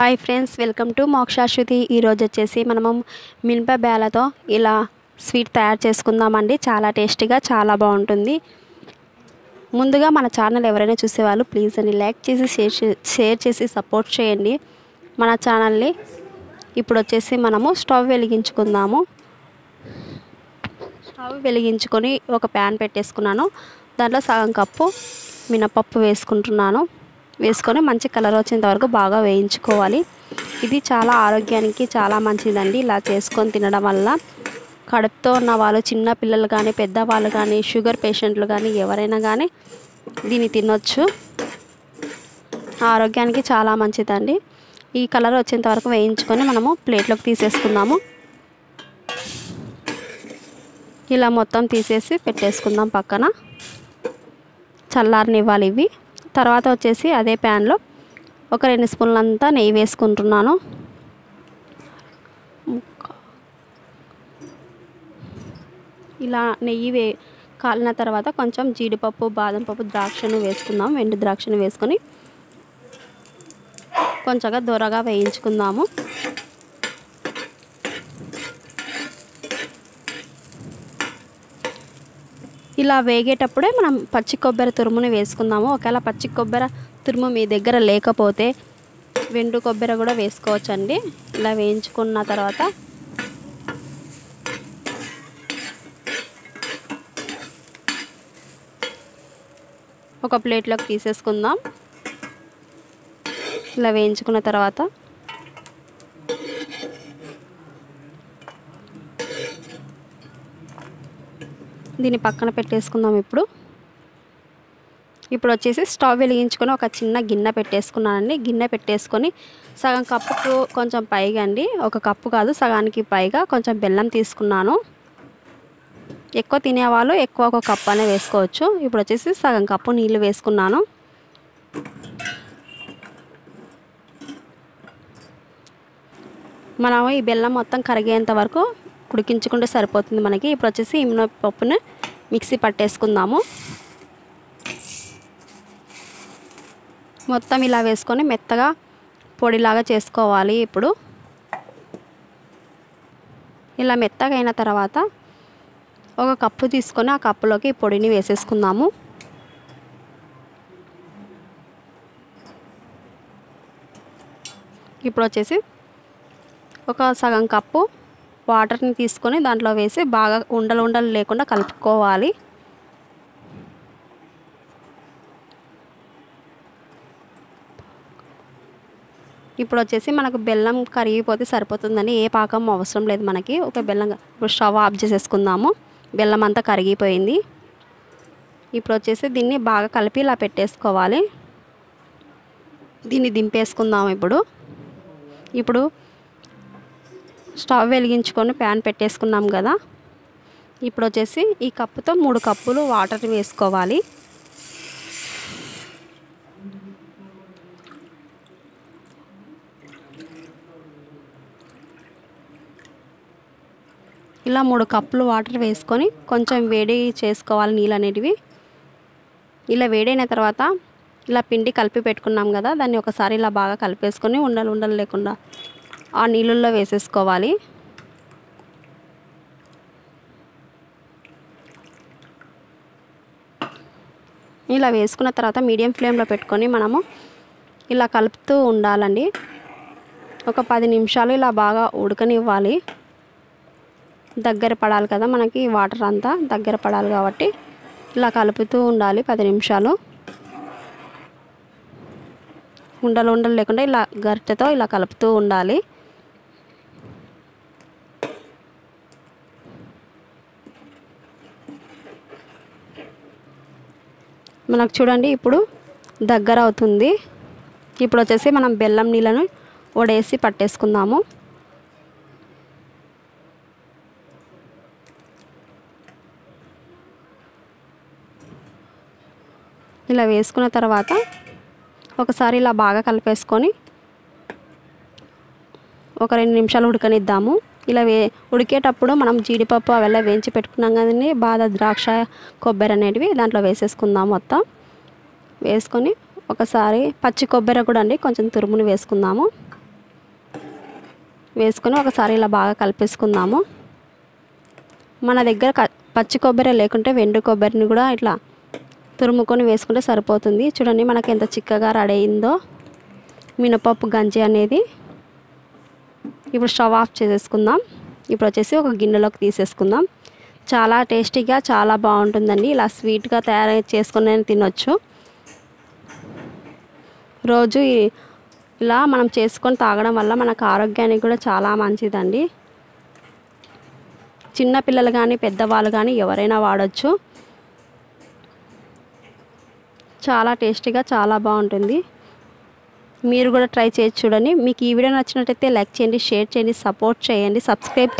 Hi friends, welcome to Mokshashruti. ఈరోజు వచ్చేసి మనము మినప బేలతో ఇలా స్వీట్ తయారు చేసుకుందామండి. చాలా టేస్టీగా చాలా బాగుంటుంది. ముందుగా మన ఛానల్ ఎవరైనా చూసేవాళ్ళు ప్లీజ్ అని లైక్ చేసి షేర్ చేసి సపోర్ట్ చేయండి మన ఛానల్ని. ఇప్పుడు వచ్చేసి మనము స్టవ్ వెలిగించుకుందాము. స్టవ్ వెలిగించుకొని ఒక ప్యాన్ పెట్టేసుకున్నాను. దాంట్లో సగం కప్పు మినపప్పు వేసుకుంటున్నాను. వేసుకొని మంచి కలర్ వచ్చేంత వరకు బాగా వేయించుకోవాలి. ఇది చాలా ఆరోగ్యానికి చాలా మంచిదండి. ఇలా చేసుకొని తినడం వల్ల కడుపుతో ఉన్న వాళ్ళు, చిన్న పిల్లలు కానీ, పెద్దవాళ్ళు కానీ, షుగర్ పేషెంట్లు కానీ ఎవరైనా కానీ దీన్ని తినొచ్చు. ఆరోగ్యానికి చాలా మంచిదండి. ఈ కలర్ వచ్చేంత వరకు వేయించుకొని మనము ప్లేట్లోకి తీసేసుకుందాము. ఇలా మొత్తం తీసేసి పెట్టేసుకుందాం పక్కన. చల్లారనివ్వాలి ఇవి. తర్వాత వచ్చేసి అదే ప్యాన్లో ఒక 2 స్పూన్లంతా నెయ్యి వేసుకుంటున్నాను. ఇలా నెయ్యి కాలిన తర్వాత కొంచెం జీడిపప్పు, బాదం పప్పు, ద్రాక్షను వేసుకుందాం. ఎండు ద్రాక్షను వేసుకొని కొంచెంగా దూరగా వేయించుకుందాము. ఇలా వేగేటప్పుడే మనం పచ్చి కొబ్బరి తురుముని వేసుకుందాము. ఒకవేళ పచ్చి కొబ్బరి తురుము మీ దగ్గర లేకపోతే వెండు కొబ్బరి కూడా వేసుకోవచ్చండి. ఇలా వేయించుకున్న తర్వాత ఒక ప్లేట్లోకి తీసేసుకుందాం. ఇలా వేయించుకున్న తర్వాత దీన్ని పక్కన పెట్టేసుకుందాం. ఇప్పుడు వచ్చేసి స్టవ్ వెలిగించుకొని ఒక చిన్న గిన్నె పెట్టేసుకున్నానండి. గిన్నె పెట్టేసుకొని సగం కప్పుకు కొంచెం పైగా అండి, ఒక కప్పు కాదు సగానికి పైగా కొంచెం బెల్లం తీసుకున్నాను. ఎక్కువ తినేవాళ్ళు ఎక్కువ ఒక కప్పు అనే వేసుకోవచ్చు. ఇప్పుడు వచ్చేసి సగం కప్పు నీళ్ళు వేసుకున్నాను. మనం ఈ బెల్లం మొత్తం కరిగేంత వరకు ఉడికించుకుంటే సరిపోతుంది మనకి. ఇప్పుడు వచ్చేసి ఈ మినపప్పుని మిక్సీ పట్టేసుకుందాము. మొత్తం ఇలా వేసుకొని మెత్తగా పొడిలాగా చేసుకోవాలి. ఇప్పుడు ఇలా మెత్తగా అయిన తర్వాత ఒక కప్పు తీసుకొని ఆ కప్పులోకి పొడిని వేసేసుకుందాము. ఇప్పుడు వచ్చేసి ఒక సగం కప్పు వాటర్ని తీసుకొని దాంట్లో వేసి బాగా ఉండలు లేకుండా కలుపుకోవాలి. ఇప్పుడు వచ్చేసి మనకు బెల్లం కరిగిపోతే సరిపోతుందని ఏ పాకం అవసరం లేదు మనకి. ఒక బెల్లం ఇప్పుడు స్టవ్ ఆఫ్ చేసేసుకుందాము. బెల్లం అంతా కరిగిపోయింది. ఇప్పుడు వచ్చేసి దీన్ని బాగా కలిపి ఇలా పెట్టేసుకోవాలి. దీన్ని దింపేసుకుందాము. ఇప్పుడు స్టవ్ వెలిగించుకొని ప్యాన్ పెట్టేసుకున్నాం కదా. ఇప్పుడు వచ్చేసి ఈ కప్పుతో 3 కప్పులు వాటర్ వేసుకోవాలి. ఇలా 3 కప్పులు వాటర్ వేసుకొని కొంచెం వేడి చేసుకోవాలి నీళ్ళు అనేటివి. ఇలా వేడైన తర్వాత ఇలా పిండి కలిపి పెట్టుకున్నాం కదా, దాన్ని ఒకసారి ఇలా బాగా కలిపేసుకొని ఉండలు లేకుండా ఆ నీళ్ళల్లో వేసేసుకోవాలి. ఇలా వేసుకున్న తర్వాత మీడియం ఫ్లేమ్లో పెట్టుకొని మనము ఇలా కలుపుతూ ఉండాలండి. ఒక 10 నిమిషాలు ఇలా బాగా ఉడకనివ్వాలి. దగ్గర పడాలి కదా మనకి, వాటర్ అంతా దగ్గర పడాలి కాబట్టి ఇలా కలుపుతూ ఉండాలి 10 నిమిషాలు. ఉండలు లేకుండా ఇలా గరిటెతో ఇలా కలుపుతూ ఉండాలి. మనకు చూడండి ఇప్పుడు దగ్గర అవుతుంది. ఇప్పుడు వచ్చేసి మనం బెల్లం నీళ్ళను వడేసి పట్టేసుకుందాము. ఇలా వేసుకున్న తర్వాత ఒకసారి ఇలా బాగా కలిపేసుకొని ఒక 2 నిమిషాలు ఉడకనిద్దాము. ఇలా ఉడికేటప్పుడు మనం జీడిపప్పు అವೆಲ್ಲ వేయించి పెట్టుకున్నాం కదండి, బాదం, ద్రాక్ష, కొబ్బరి అనేటివి దాంట్లో వేసేసుకుందాం. మొత్తం వేసుకొని ఒకసారి పచ్చి కొబ్బరి కూడా అండి కొంచెం తురుముని వేసుకుందాము. వేసుకొని ఒకసారి ఇలా బాగా కలిపేసుకుందాము. మన దగ్గర పచ్చి కొబ్బరి లేకుంటే వెండు కొబ్బరిని కూడా ఇట్లా తురుముకొని వేసుకుంటే సరిపోతుంది. చూడండి మనకి ఎంత చిక్కగా రెడీ అయిందో మినపప్పు గంజి అనేది. ఇప్పుడు స్టవ్ ఆఫ్ చేసేసుకుందాం. ఇప్పుడు వచ్చేసి ఒక గిన్నెలోకి తీసేసుకుందాం. చాలా టేస్టీగా చాలా బాగుంటుందండి. ఇలా స్వీట్గా తయారు చేసుకొని తినొచ్చు. రోజు ఇలా మనం చేసుకొని తాగడం వల్ల మనకు ఆరోగ్యానికి కూడా చాలా మంచిదండి. చిన్న పిల్లలు కానీ పెద్దవాళ్ళు కానీ ఎవరైనా వాడచ్చు. చాలా టేస్టీగా చాలా బాగుంటుంది. మీరు కూడా ట్రై చేసి చూడండి. మీకు ఈ వీడియో నచ్చినట్లయితే లైక్ చేయండి, షేర్ చేయండి, సపోర్ట్ చేయండి, సబ్స్క్రైబ్